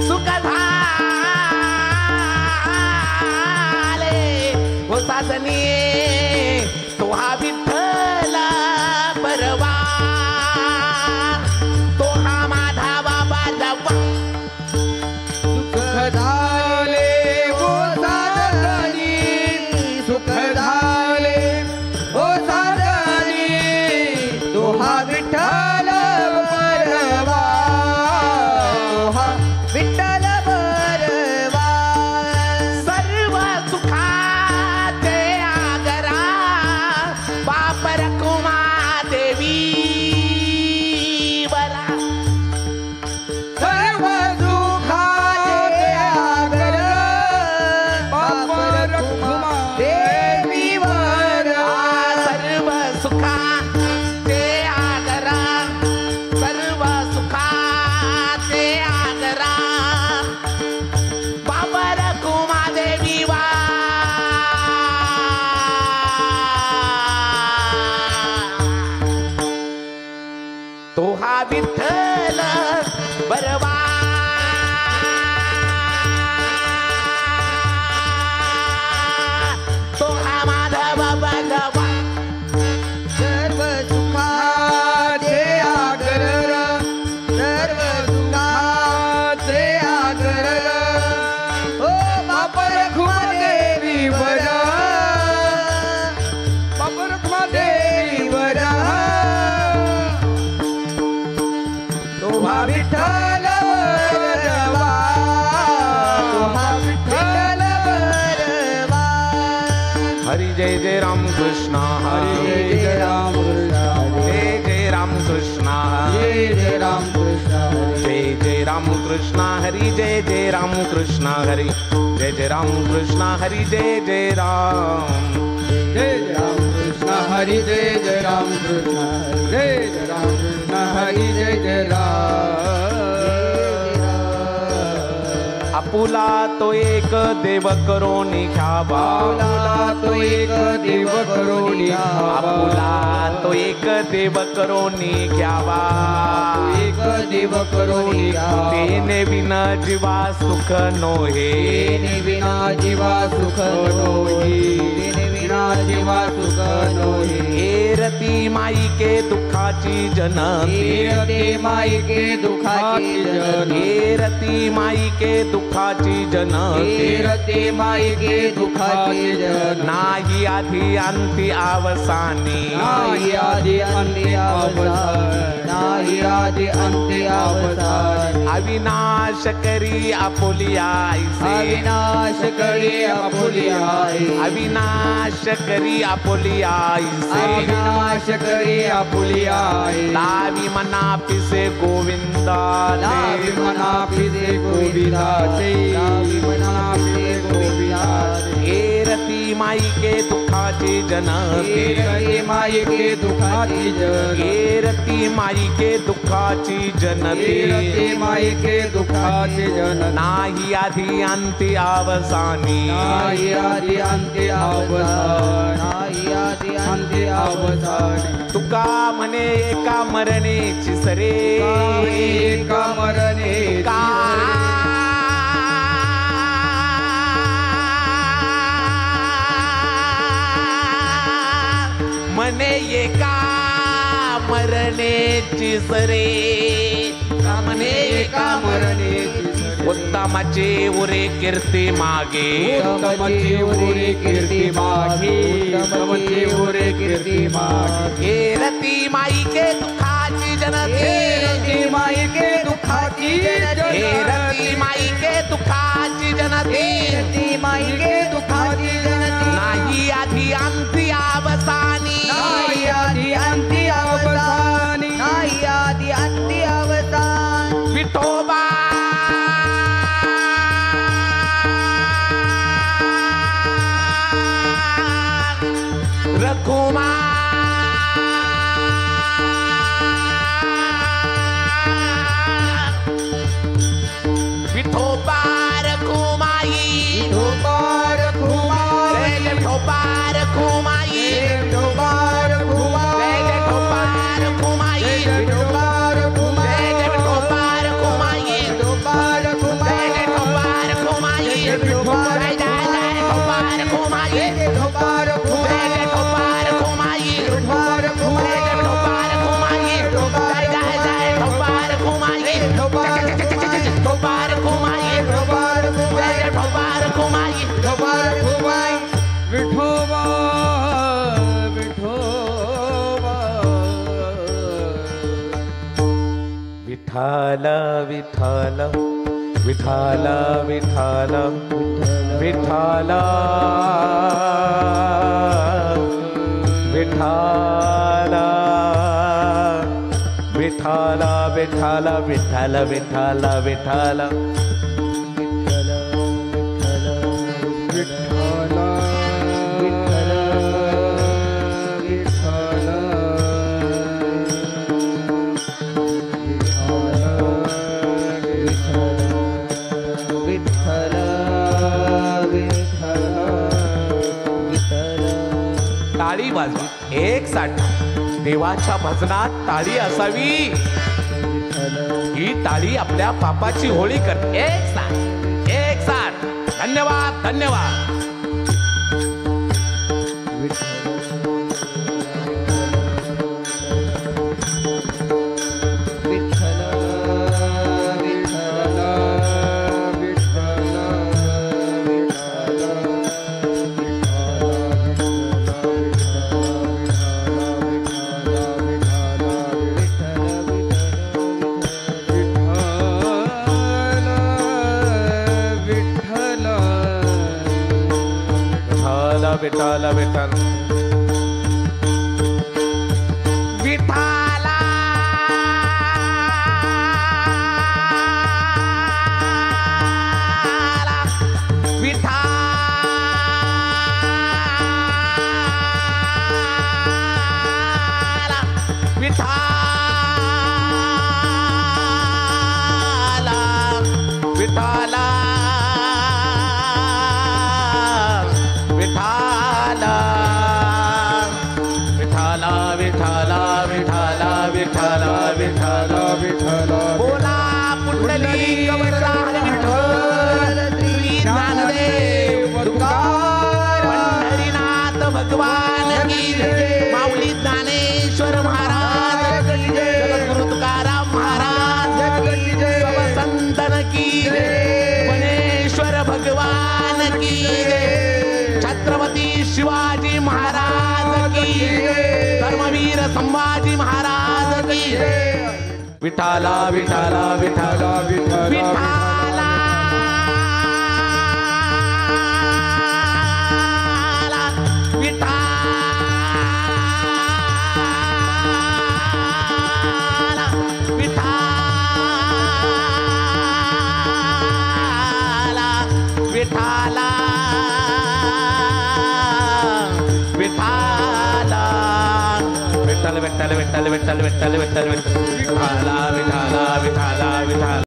सुख झाले हो साजनी तो हा विठ्ठल परवा तो हा माझा बाबा जवा सुख झाले हो साजनी सुख झाले हो साजनी तो हा विठ्ठल परवा तो हा विठ्ठल परवा सर्व सुखाचे आगरा बाप रखुमा देवी बरा सर्व सुखाचे आगर बाप रखुमा देवी वरा सर्व सुखाचे आगरा सर्व सुखाचे आगरा बाप रखुमा देवी वा तो हा विठ्ठल बरवा तो हा माधव भगवा सर्व सुखाचे आगर सर्व सुखाचे आगर ओ बाप रखुमा देवी वरा बाप रखुमा देवी वरा तो हा विठ्ठल वरवा तो हा विठ्ठल वरवा हरी जय जय राम कृष्ण हरे जय राम कृष्ण जय जय राम कृष्ण जय जय राम कृष्ण जय जय राम कृष्ण हरी जय जय राम कृष्ण हरी जय जय राम कृष्ण हरी जय जय राम जय राम कृष्ण हरि जय जय राम कृष्ण जय जय राम कृष्ण हरि जय जय राम आपुला तो एक देव करोनी घ्यावा आपुला तो एक देव करोनी आपुला तो एक देव करोनी घ्यावा एक देव करोनी तेने विना जीवा सुख नोहे तेने विना जीवा सुख नोही तेने विना जीवा सुख नोही एरती माई के दुखाची जनती एरते माई के दुखाची जनती एरती माई के दुखाची जनती एरते माई के दुखाची जनती नाही आधी अंती अवसानी नाही आदि अंत्य अवसान नाही आदि अंत्य अवसान अविनाश करी आपुलिया ऐसे अविनाश करी आपुलिया अविनाश करी आपुलिया ऐसे अविनाश करी आपुलिया लावी मना पिसे गोविंदा लावी मना पिसे गोविंदाचे लावी मना पिसे गोविंदाचे एरती माई के दुखाची जनती एरते माई के दुखाची जनती एरती माई के दुखाची जनती एरते माई के दुखाची जनती नाही आधी अंती अवसानी नाही आदि अंत्य अवसान नाही आदि अंत्य अवसान तुका म्हणे एका मरणेची सरे एका मरणे का म्हणे एका मरणेची सरे का म्हणे एका मरणे उत्तमाचे उरे कीर्ती मागे उत्तमचे उरे कीर्ती मागे उत्तमचे उरे कीर्ती मागे एरती माई के दुखाची जनती एरती माई के दुखाची जनती एरती माई के दुखाची जनती एरती माई के दुखाची जनती नाही आधी अंती अवसानी नाही आदि अंत्य अवसानी नाही आदि अंत्य अवसान विठोबा रखुमा विठोबा रखुमाई विठोबा रखुमाई जय विठोबा रखुमाई विठोबा रखुमाई जय विठोबा रखुमाई विठोबा रखुमाई जय विठोबा रखुमाई विठोबा रखुमाई विठाल विठाल विठाल विठाल विठाल विठाल विठाल विठाल विठाल विठाल विठाल टाळी वाजवी एक साथ देवाच्या भजनात टाळी असावी. ही टाळी आपल्या पापाची होळी करते. एक साथ एक साथ. धन्यवाद धन्यवाद. विठाल विठाल विठाला विठाला विठाला विठाला बोला पुंडलिक वरदान विठ्ठल श्री ज्ञानदेव तुकार पंढरीनाथ भगवान की जय. माऊली ज्ञानेश्वर महाराज की जय. जगद्गुरु तुकाराम महाराज की जय. सब संतन की जय. गणेश्वर भगवान की जय. छत्रपती शिवाजी महाराज की जय. धर्मवीर संभाजी महाराज की जय. विठाला विठाला विठाला विठाला विठाला विठाला विठाला विठाला विठाला विठ्ठल विठ्ठल विठ्ठल विठ्ठल विठ्ठल विठ्ठल विठाला विठाला विठाला विठाला